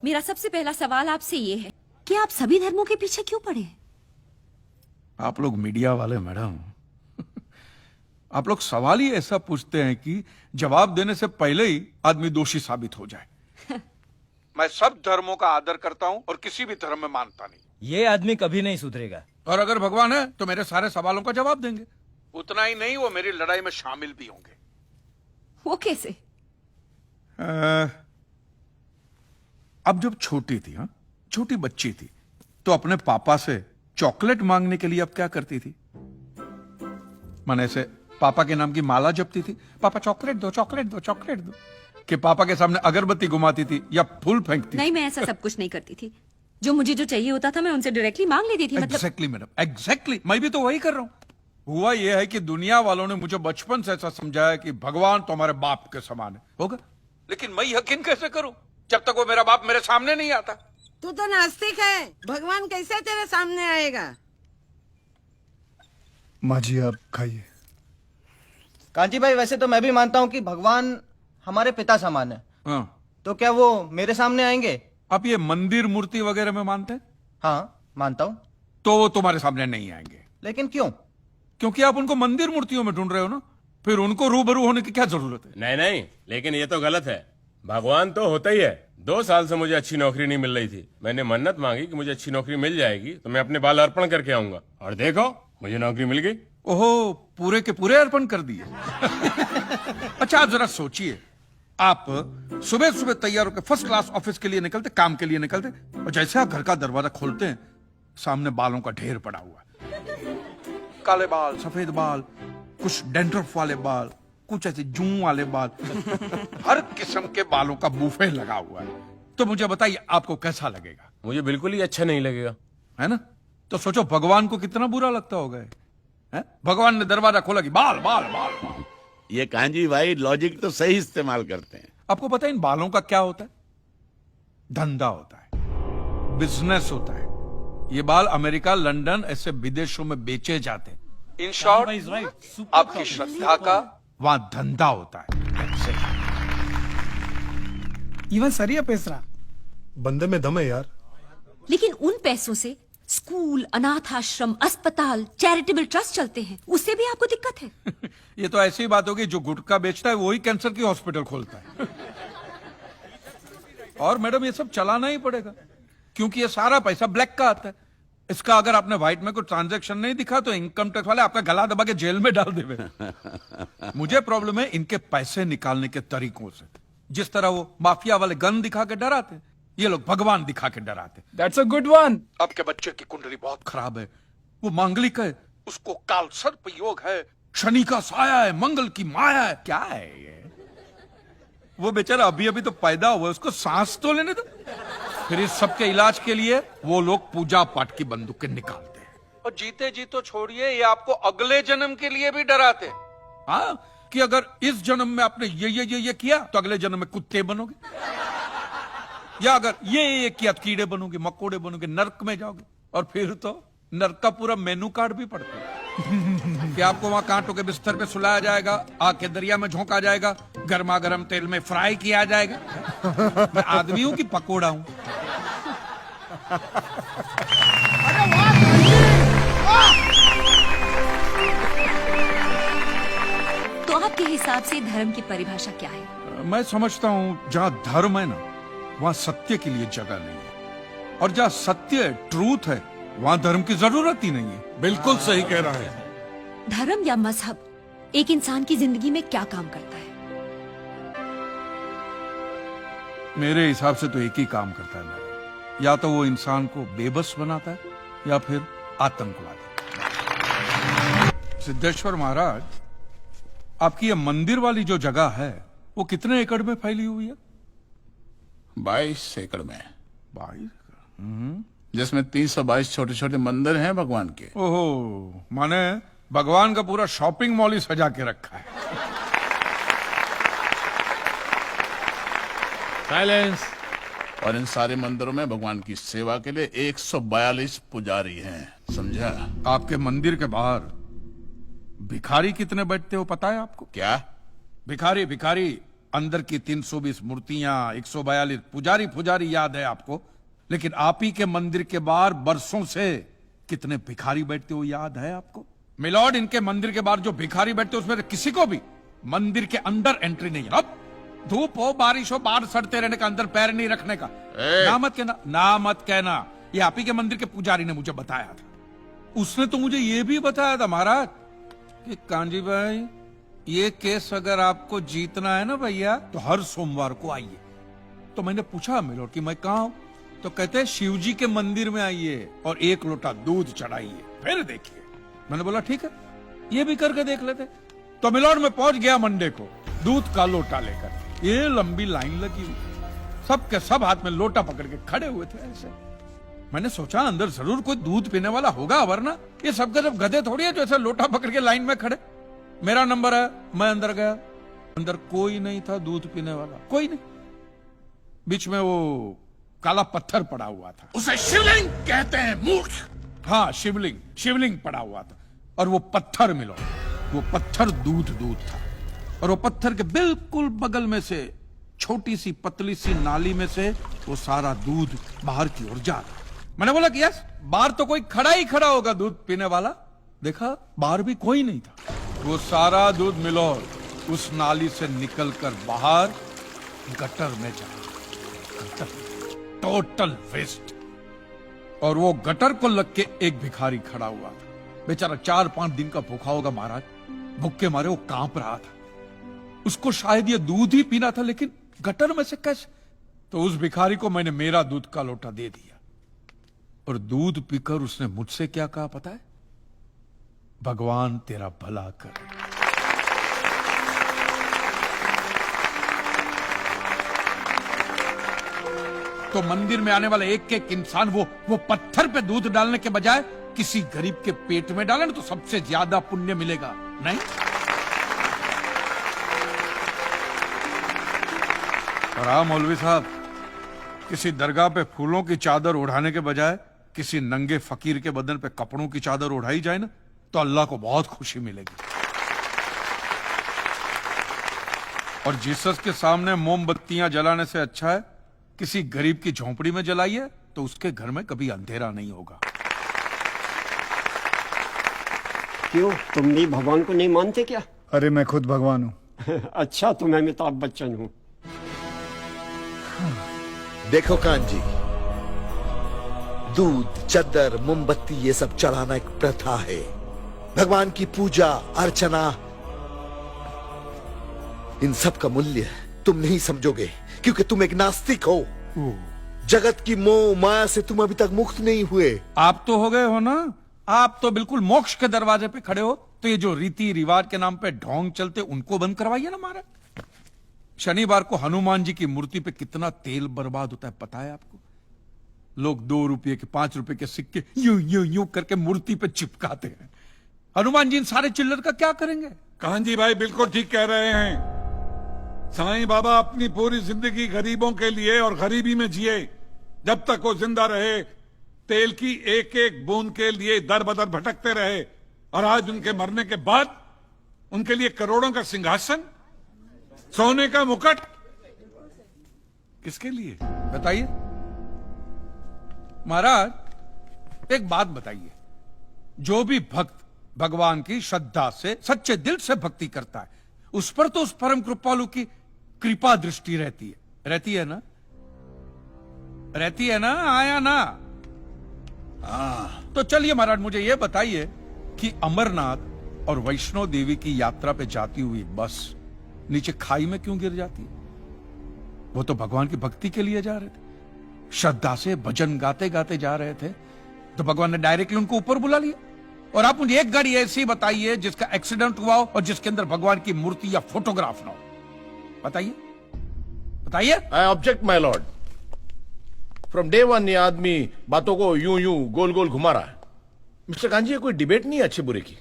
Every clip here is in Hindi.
मेरा सबसे पहला सवाल आपसे ये है कि आप सभी धर्मों के पीछे क्यों पड़े? आप लोग मीडिया वाले मैडम, आप लोग सवाल ही ऐसा पूछते हैं कि जवाब देने से पहले ही आदमी दोषी साबित हो जाए। मैं सब धर्मों का आदर करता हूं और किसी भी धर्म में मानता नहीं। ये आदमी कभी नहीं सुधरेगा। और अगर भगवान है तो मेरे सारे सवालों का जवाब देंगे। उतना ही नहीं, वो मेरी लड़ाई में शामिल भी होंगे। वो कैसे? अब जब छोटी थी, हाँ, छोटी बच्ची थी, तो अपने पापा से चॉकलेट मांगने के लिए अब क्या करती थी? माने से पापा के नाम की माला जपती थी, पापा चॉकलेट दो, चॉकलेट दो, चॉकलेट दो, कि पापा के सामने अगरबत्ती घुमाती थी या फूल फेंकती? नहीं, मैं ऐसा सब कुछ नहीं करती थी। जो मुझे जो चाहिए होता था मैं उनसे डायरेक्टली मांग लेती थी। मतलब एग्जैक्टली मैडम, एग्जैक्टली। मैं भी तो वही कर रहा हूं। हुआ यह है कि दुनिया वालों ने मुझे बचपन से ऐसा समझाया कि भगवान तो हमारे बाप के समान है, होगा। लेकिन मैं यकीन कैसे करूं जब तक वो मेरा बाप मेरे सामने नहीं आता? तू तो नास्तिक है, भगवान कैसे तेरे सामने आएगा? माँ जी आप खाइए। कांची भाई, वैसे तो मैं भी मानता हूँ कि भगवान हमारे पिता समान है। हाँ। तो क्या वो मेरे सामने आएंगे? आप ये मंदिर मूर्ति वगैरह में मानते हैं? हाँ मानता हूँ। तो वो तुम्हारे सामने नहीं आएंगे। लेकिन क्यों? क्योंकि आप उनको मंदिर मूर्तियों में ढूंढ रहे हो ना, फिर उनको रूबरू होने की क्या जरूरत है? नहीं नहीं, लेकिन ये तो गलत है। भगवान तो होता ही है। 2 साल से मुझे अच्छी नौकरी नहीं मिल रही थी। मैंने मन्नत मांगी कि मुझे अच्छी नौकरी मिल जाएगी तो मैं अपने बाल अर्पण करके आऊंगा, और देखो मुझे नौकरी मिल गई। ओहो, पूरे के पूरे अर्पण कर दिए। अच्छा आप जरा सोचिए, आप सुबह सुबह तैयार होकर फर्स्ट क्लास ऑफिस के लिए निकलते, काम के लिए निकलते, और जैसे आप घर का दरवाजा खोलते हैं सामने बालों का ढेर पड़ा हुआ है। काले बाल, सफेद बाल, कुछ डैंड्रफ वाले बाल, कुछ ऐसे जूं वाले बाल, हर किस्म के बालों का बूफे लगा हुआ है। तो मुझे बताइए आपको कैसा लगेगा? मुझे बिल्कुल ही अच्छा नहीं लगेगा, है ना? तो सोचो भगवान को कितना बुरा लगता होगा। है? भगवान ने दरवाजा खोला कि बाल बाल बाल बाल। ये कांजी भाई लॉजिक तो सही इस्तेमाल करते हैं। आपको पता है इन बालों का क्या होता है? धंधा होता है, बिजनेस होता है। ये बाल अमेरिका, लंदन, ऐसे विदेशों में बेचे जाते हैं। इन शॉर्ट, आपकी श्रद्धा का वहां धंधा होता है। इवन सरिया पेसरा बंदे में दम है यार। लेकिन उन पैसों से स्कूल, अनाथ आश्रम, अस्पताल, चैरिटेबल ट्रस्ट चलते हैं, उससे भी आपको दिक्कत है? ये तो ऐसी बात होगी, जो गुटखा बेचता है वही कैंसर की हॉस्पिटल खोलता है। और मैडम ये सब चलाना ही पड़ेगा, क्योंकि ये सारा पैसा ब्लैक का आता है। इसका अगर आपने व्हाइट में कोई ट्रांजैक्शन नहीं दिखा तो इनकम टैक्स वाले आपका गला दबा के जेल में डाल देवे। मुझे प्रॉब्लम है इनके पैसे निकालने के तरीकों से। जिस तरह वो माफिया वाले गन दिखा के डराते, ये लोग भगवान दिखा के डराते। That's a good one. आपके बच्चे की कुंडली बहुत खराब है, वो मांगलिक है, उसको काल सर्प योग है, शनि का साया है, मंगल की माया है। क्या है ये? वो बेचारा अभी अभी तो पैदा हुआ, उसको सांस तो लेने दो। फिर इस सब के इलाज के लिए वो लोग पूजा पाठ की बंदूकें निकालते हैं, और जीते जी तो छोड़िए, ये आपको अगले जन्म के लिए भी डराते हैं। हाँ, कि अगर इस जन्म में आपने ये किया तो अगले जन्म में कुत्ते बनोगे, या अगर ये किया तो कीड़े बनोगे, मकोड़े बनोगे, नर्क में जाओगे। और फिर तो नर्क का पूरा मेनू कार्ड भी पड़ता है। कि आपको वहां कांटों के बिस्तर पे सुलाया जाएगा, आग के दरिया में झोंका जाएगा, गर्मा गर्म तेल में फ्राई किया जाएगा। मैं आदमी हूं कि पकोड़ा हूं? तो आपके हिसाब से धर्म की परिभाषा क्या है? मैं समझता हूं जहां धर्म है ना, वहां सत्य के लिए जगह नहीं है, और जहां सत्य है, ट्रूथ है, वहां धर्म की जरूरत ही नहीं है। बिल्कुल सही कह रहा है। धर्म या मजहब एक इंसान की जिंदगी में क्या काम करता है? मेरे हिसाब से तो एक ही काम करता है मैडम, या तो वो इंसान को बेबस बनाता है या फिर आतंकवादी। सिद्धेश्वर महाराज, आपकी ये मंदिर वाली जो जगह है वो कितने एकड़ में फैली हुई है? 22 एकड़ में, 22? जिसमें 322 छोटे छोटे मंदिर हैं भगवान के। ओहो, माने भगवान का पूरा शॉपिंग मॉल ही सजा के रखा है। साइलेंस। और इन सारे मंदिरों में भगवान की सेवा के लिए 142 पुजारी हैं, समझा? आपके मंदिर के बाहर भिखारी कितने बैठते हो पता है आपको? क्या? भिखारी भिखारी अंदर की 320 मूर्तियां, 142 पुजारी याद है आपको, लेकिन आप ही के मंदिर के बाहर बरसों से कितने भिखारी बैठते हो याद है आपको? मिलॉर्ड, इनके मंदिर के बाहर जो भिखारी बैठते उसमें किसी को भी मंदिर के अंदर एंट्री नहीं है। अब धूप हो बारिश हो बाहर सड़ते रहने का, अंदर पैर नहीं रखने का। ना मत कहना, ये आप ही के मंदिर के पुजारी ने मुझे बताया था। उसने तो मुझे ये भी बताया था महाराज कि कांजी भाई, ये केस अगर आपको जीतना है ना भैया, तो हर सोमवार को आइए। तो मैंने पूछा मिलॉर्ड कि मैं कहाँ हूं? तो कहते हैं शिव जी के मंदिर में आइए और 1 लोटा दूध चढ़ाइए, फिर देखिए। मैंने बोला ठीक है, ये भी करके देख लेते। तो मिलॉर्ड में पहुंच गया मंडे को दूध का लोटा लेकर। ये लंबी लाइन लगी हुई, सबके सब हाथ में लोटा पकड़ के खड़े हुए थे ऐसे। मैंने सोचा अंदर जरूर कोई दूध पीने वाला होगा, वरना ये सब जब गधे थोड़ी है जो ऐसे लोटा पकड़ के लाइन में खड़े। मेरा नंबर है, मैं अंदर गया, अंदर कोई नहीं था दूध पीने वाला, कोई नहीं। बीच में वो काला पत्थर पड़ा हुआ था, उसे शिवलिंग कहते हैं मूर्ख। हाँ शिवलिंग पड़ा हुआ था, और वो पत्थर मिलो, वो पत्थर दूध था, और वो पत्थर के बिल्कुल बगल में से छोटी सी पतली सी नाली में से वो सारा दूध बाहर की ओर जा रहा। मैंने बोला कि यस, बाहर तो कोई खड़ा होगा दूध पीने वाला। देखा बाहर भी कोई नहीं था, वो सारा दूध मिलो उस नाली से निकलकर बाहर गटर में जा रहा, टोटल वेस्ट। और वो गटर को लग के एक भिखारी खड़ा हुआ था, बेचारा 4-5 दिन का भूखा होगा महाराज, भूख के मारे वो कांप रहा था। उसको शायद ये दूध ही पीना था, लेकिन गटर में से कैसे? तो उस भिखारी को मैंने मेरा दूध का लोटा दे दिया, और दूध पीकर उसने मुझसे क्या कहा पता है? भगवान तेरा भला करे। तो मंदिर में आने वाला एक इंसान वो पत्थर पे दूध डालने के बजाय किसी गरीब के पेट में डाले ना, तो सबसे ज्यादा पुण्य मिलेगा। नहीं और हाँ मौलवी साहब, किसी दरगाह पे फूलों की चादर ओढ़ाने के बजाय किसी नंगे फकीर के बदन पे कपड़ों की चादर ओढ़ाई जाए ना, तो अल्लाह को बहुत खुशी मिलेगी। और जीसस के सामने मोमबत्तियां जलाने से अच्छा है किसी गरीब की झोंपड़ी में जलाइए, तो उसके घर में कभी अंधेरा नहीं होगा। क्यों, तुम भी भगवान को नहीं मानते क्या? अरे मैं खुद भगवान हूँ। अच्छा, तो मैं अमिताभ बच्चन हूँ। देखो कांजी, दूध, चद्दर, मोमबत्ती ये सब चढ़ाना एक प्रथा है। भगवान की पूजा अर्चना, इन सब का मूल्य तुम नहीं समझोगे, क्योंकि तुम एक नास्तिक हो। जगत की मोह माया से तुम अभी तक मुक्त नहीं हुए। आप तो हो गए हो ना, आप तो बिल्कुल मोक्ष के दरवाजे पे खड़े हो। तो ये जो रीति रिवाज के नाम पे ढोंग चलते, उनको बंद करवाइए ना महाराज। शनिवार को हनुमान जी की मूर्ति पे कितना तेल बर्बाद होता है पता है आपको? लोग 2 रुपये के 5 रुपए के सिक्के यूं यूं यूं करके मूर्ति पे चिपकाते हैं। हनुमान जी इन सारे चिल्लर का क्या करेंगे? कांजी भाई बिल्कुल ठीक कह रहे हैं। साईं बाबा अपनी पूरी जिंदगी गरीबों के लिए और गरीबी में जिए। जब तक वो जिंदा रहे तेल की एक एक बूंद के लिए दर बदर भटकते रहे, और आज उनके मरने के बाद उनके लिए करोड़ों का सिंहासन, सोने का मुकुट, किसके लिए बताइए महाराज। एक बात बताइए, जो भी भक्त भगवान की श्रद्धा से सच्चे दिल से भक्ति करता है, उस पर तो उस परम कृपालु की कृपा दृष्टि रहती है ना? रहती है ना? आया ना? तो चलिए महाराज, मुझे यह बताइए कि अमरनाथ और वैष्णो देवी की यात्रा पे जाती हुई बस नीचे खाई में क्यों गिर जाती है? वो तो भगवान की भक्ति के लिए जा रहे थे, श्रद्धा से भजन गाते गाते जा रहे थे, तो भगवान ने डायरेक्टली उनको ऊपर बुला लिया। और आप मुझे एक गाड़ी ऐसी बताइए जिसका एक्सीडेंट हुआ हो और जिसके अंदर भगवान की मूर्ति या फोटोग्राफ ना हो। बताइए। I object my Lord. From day one ये आदमी बातों को यूं यूं गोल गोल घुमा रहा है। मिस्टर कांजी, ये कोई डिबेट नहीं है अच्छे बुरे की,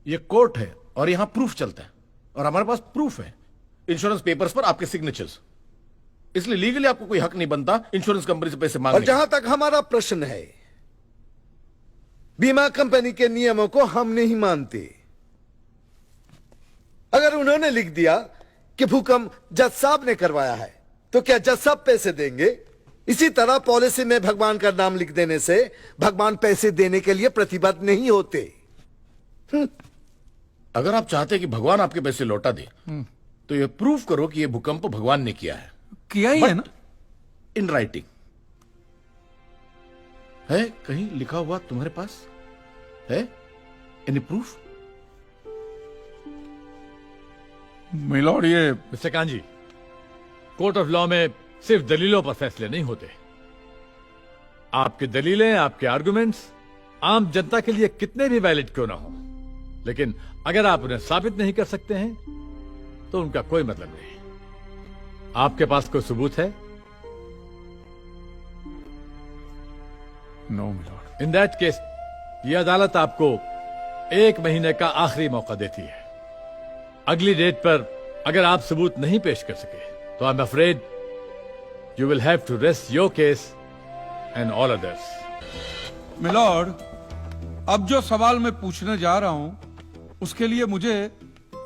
ये कोर्ट है और यहां प्रूफ चलता है, और हमारे पास प्रूफ है, इंश्योरेंस पेपर्स पर आपके सिग्नेचर्स। इसलिए लीगली आपको कोई हक नहीं बनता इंश्योरेंस कंपनी से पैसे मांगने। और जहां तक हमारा प्रश्न है, बीमा कंपनी के नियमों को हम नहीं मानते। अगर उन्होंने लिख दिया कि भूकंप जज साहब ने करवाया है, तो क्या जज साहब पैसे देंगे? इसी तरह पॉलिसी में भगवान का नाम लिख देने से भगवान पैसे देने के लिए प्रतिबद्ध नहीं होते। अगर आप चाहते कि भगवान आपके पैसे लौटा दे तो ये प्रूव करो कि ये भूकंप भगवान ने किया है। किया ही है ना? इन राइटिंग है, कहीं लिखा हुआ तुम्हारे पास है? Any proof? मिलॉर्ड, ये mister kanji, court of law में सिर्फ दलीलों पर फैसले नहीं होते। आपकी दलीलें, आपके आर्गुमेंट्स आम जनता के लिए कितने भी वैलिड क्यों ना हो, लेकिन अगर आप उन्हें साबित नहीं कर सकते हैं तो उनका कोई मतलब नहीं। आपके पास कोई सबूत है? No milord. In that case यह अदालत आपको 1 महीने का आखिरी मौका देती है। अगली डेट पर अगर आप सबूत नहीं पेश कर सके तो I am afraid you will have to rest your case and all others. Milord, अब जो सवाल मैं पूछने जा रहा हूं उसके लिए मुझे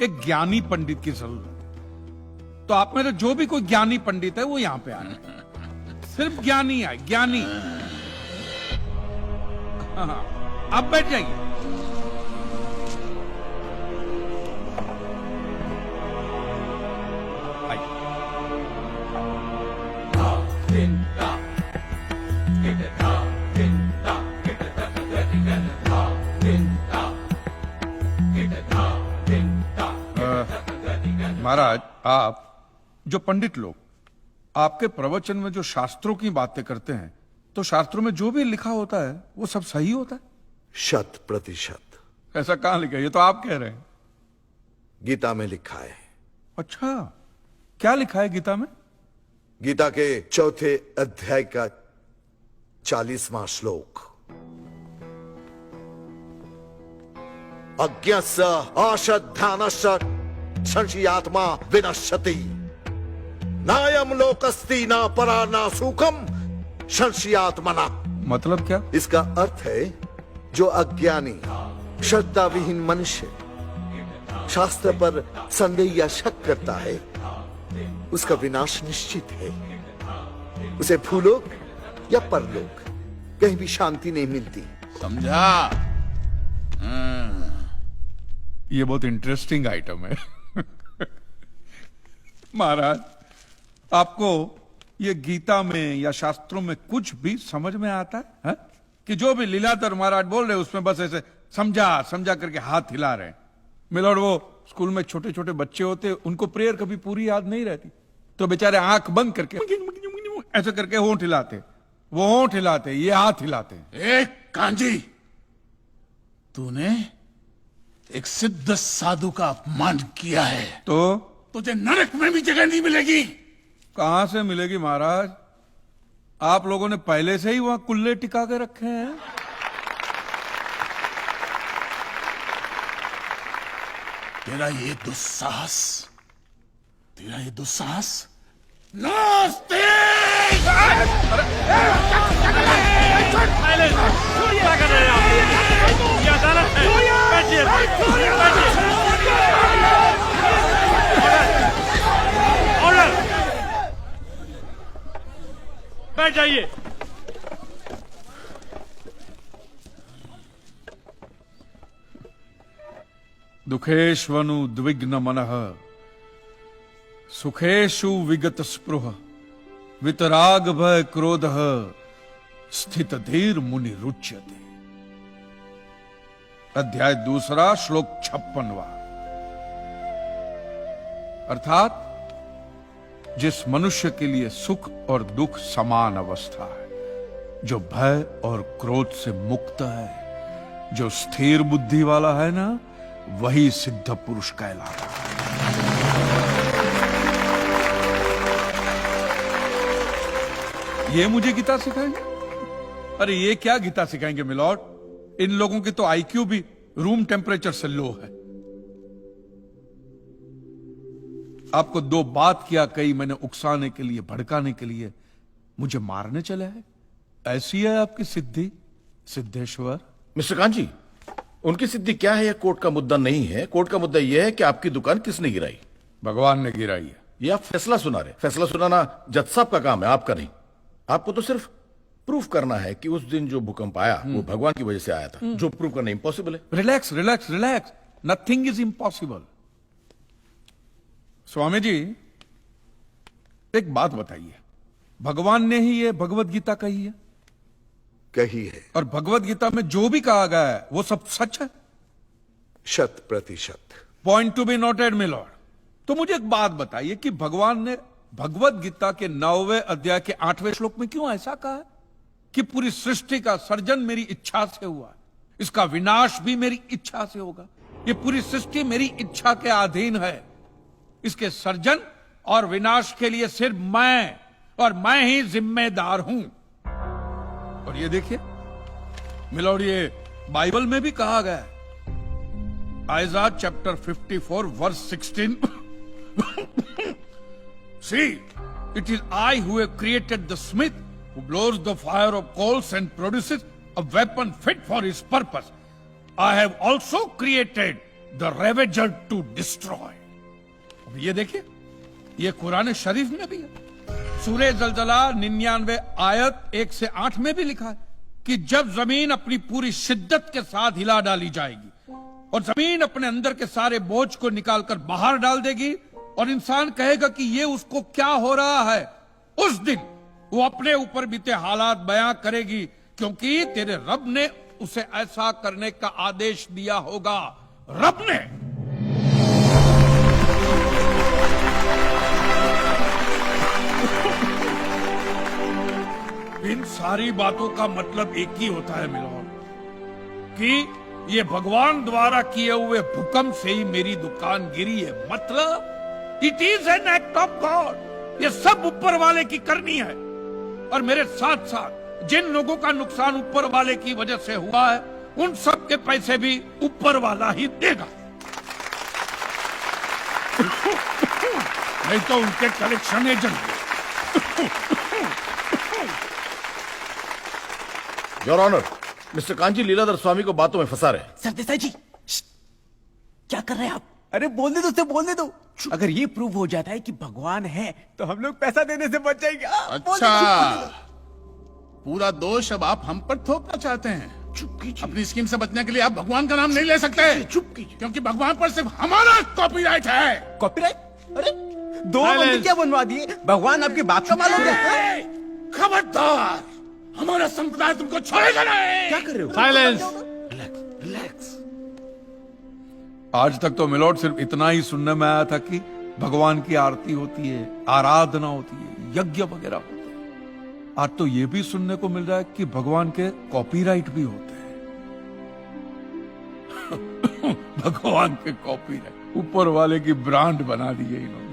एक ज्ञानी पंडित की जरूरत है। तो आप मेरे जो भी कोई ज्ञानी पंडित है वो यहां पे आए। सिर्फ ज्ञानी आए, ज्ञानी। हाँ, आप बैठ जाइए। महाराज, आप जो पंडित लोग आपके प्रवचन में जो शास्त्रों की बातें करते हैं, तो शास्त्रों में जो भी लिखा होता है वो सब सही होता है? 100%। ऐसा कहां लिखा है? ये तो आप कह रहे हैं। गीता में लिखा है। अच्छा, क्या लिखा है गीता में? गीता के 4थे अध्याय का 40वां श्लोक, अज्ञस्य अश्रद्धानस्य संशयात्मा विनश्यति, नायम लोकस्ति न परा न सुखम संशयात्मना। मतलब क्या? इसका अर्थ है जो अज्ञानी श्रद्धा विहीन मनुष्य शास्त्र पर संदेह या शक करता है उसका विनाश निश्चित है। उसे भूलोक या परलोक कहीं भी शांति नहीं मिलती। समझा? ये बहुत इंटरेस्टिंग आइटम है। महाराज, आपको ये गीता में या शास्त्रों में कुछ भी समझ में आता है? कि जो भी लीलाधर महाराज बोल रहे हैं उसमें बस ऐसे समझा समझा करके हाथ हिला रहे हैं? मिलॉर्ड, वो स्कूल में छोटे छोटे बच्चे होते, उनको प्रेयर कभी पूरी याद नहीं रहती, तो बेचारे आंख बंद करके ऐसे करके होंठ हिलाते, वो होंठ हिलाते, ये हाथ हिलाते। एक कांजी, तूने एक सिद्ध साधु का अपमान किया है तो तुझे नरक में भी जगह नहीं मिलेगी। कहां से मिलेगी महाराज? आप लोगों ने पहले से ही वहां कुल्ले टिका के रखे हैं। तेरा ये दुस्साहस नास्तिक! बैठ जाइए। दुखेष्वनु द्विग्न मनः सुखेषु विगत स्पृह वितराग भय क्रोधः स्थित धीर मुनि रुच्यते। अध्याय 2 श्लोक 56वां। अर्थात जिस मनुष्य के लिए सुख और दुख समान अवस्था है, जो भय और क्रोध से मुक्त है, जो स्थिर बुद्धि वाला है ना, वही सिद्ध पुरुष कहलाता है। ये मुझे गीता सिखाएंगे? अरे ये क्या गीता सिखाएंगे मिलॉर्ड? इन लोगों की तो आईक्यू भी रूम टेम्परेचर से लो है। आपको 2 बात किया कही मैंने उकसाने के लिए, भड़काने के लिए, मुझे मारने चले हैं। ऐसी है आपकी सिद्धि सिद्धेश्वर? मिस्टर कांजी, उनकी सिद्धि क्या है यह कोर्ट का मुद्दा नहीं है। कोर्ट का मुद्दा यह है कि आपकी दुकान किसने गिराई। भगवान ने गिराई है। ये आप फैसला सुना रहे। फैसला सुनाना जज साहब का काम है, आपका नहीं। आपको तो सिर्फ प्रूफ करना है कि उस दिन जो भूकंप आया वो भगवान की वजह से आया था, जो प्रूफ करना इम्पॉसिबल है। Relax relax relax, nothing is impossible. Swami ji एक बात बताइए, भगवान ने ही ये भगवत गीता कही है? कही है। और भगवत गीता में जो भी कहा गया है वो सब सच है? 100%। Point to be noted my Lord. तो मुझे एक बात बताइए कि भगवान ने भगवत गीता के 9वें अध्याय के 8वें श्लोक में क्यों ऐसा कहा है कि पूरी सृष्टि का सर्जन मेरी इच्छा से हुआ है, इसका विनाश भी मेरी इच्छा से होगा, ये पूरी सृष्टि मेरी इच्छा के अधीन है, इसके सर्जन और विनाश के लिए सिर्फ मैं और मैं ही जिम्मेदार हूं। और ये देखिए मिलॉर्ड, ये बाइबल में भी कहा गया है, Aiza chapter 54 verse 16 See, it is I who have created the smith who blows the fire of coals and produces a weapon fit for his purpose. I have also created the ravager to destroy. अब ये देखिए, ये कुरान शरीफ में भी है। सूरह जलजला 99 आयत 1 से 8 में भी लिखा है कि जब जमीन अपनी पूरी शिद्दत के साथ हिला डाली जाएगी और जमीन अपने अंदर के सारे बोझ को निकालकर बाहर डाल देगी और इंसान कहेगा कि ये उसको क्या हो रहा है, उस दिन वो अपने ऊपर बीते हालात बयां करेगी, क्योंकि तेरे रब ने उसे ऐसा करने का आदेश दिया होगा। रब ने। इन सारी बातों का मतलब एक ही होता है मिलॉर्ड, कि ये भगवान द्वारा किए हुए भूकंप से ही मेरी दुकान गिरी है। मतलब it is an act of God. ये सब ऊपर वाले की करनी है। और मेरे साथ साथ जिन लोगों का नुकसान ऊपर वाले की वजह से हुआ है, उन सब के पैसे भी ऊपर वाला ही देगा। नहीं तो उनके collection agent. Your honour, mister Kanchi Leeladhar Swami को बातों में फंसा रहे। सरदेसाई जी क्या कर रहे हैं आप? अरे बोलने दो, बोलने दो। अगर ये प्रूव हो जाता है कि भगवान है तो हम लोग पैसा देने से बच जाएंगे। अच्छा, पूरा दोष अब आप हम पर थोपना चाहते हैं। चुप कीजिए। अपनी स्कीम से बचने के लिए आप भगवान का नाम नहीं ले सकते। चुप कीजिए। क्योंकि भगवान पर सिर्फ हमारा कॉपीराइट है। कॉपीराइट? अरे 2 मंदिर क्या बनवा दिए? भगवान आपकी बात का मालूम है? खबरदार, हमारा संप्रदाय तुमको छोड़ेगा नहीं। क्या कर रहे हो? साइलेंस। रिलैक्स। आज तक तो मिलॉर्ड सिर्फ इतना ही सुनने में आया था कि भगवान की आरती होती है, आराधना होती है, यज्ञ वगैरह होते हैं। आज तो ये भी सुनने को मिल रहा है कि भगवान के कॉपीराइट भी होते हैं। भगवान के कॉपीराइट ऊपर वाले की ब्रांड बना दी है इन्होंने।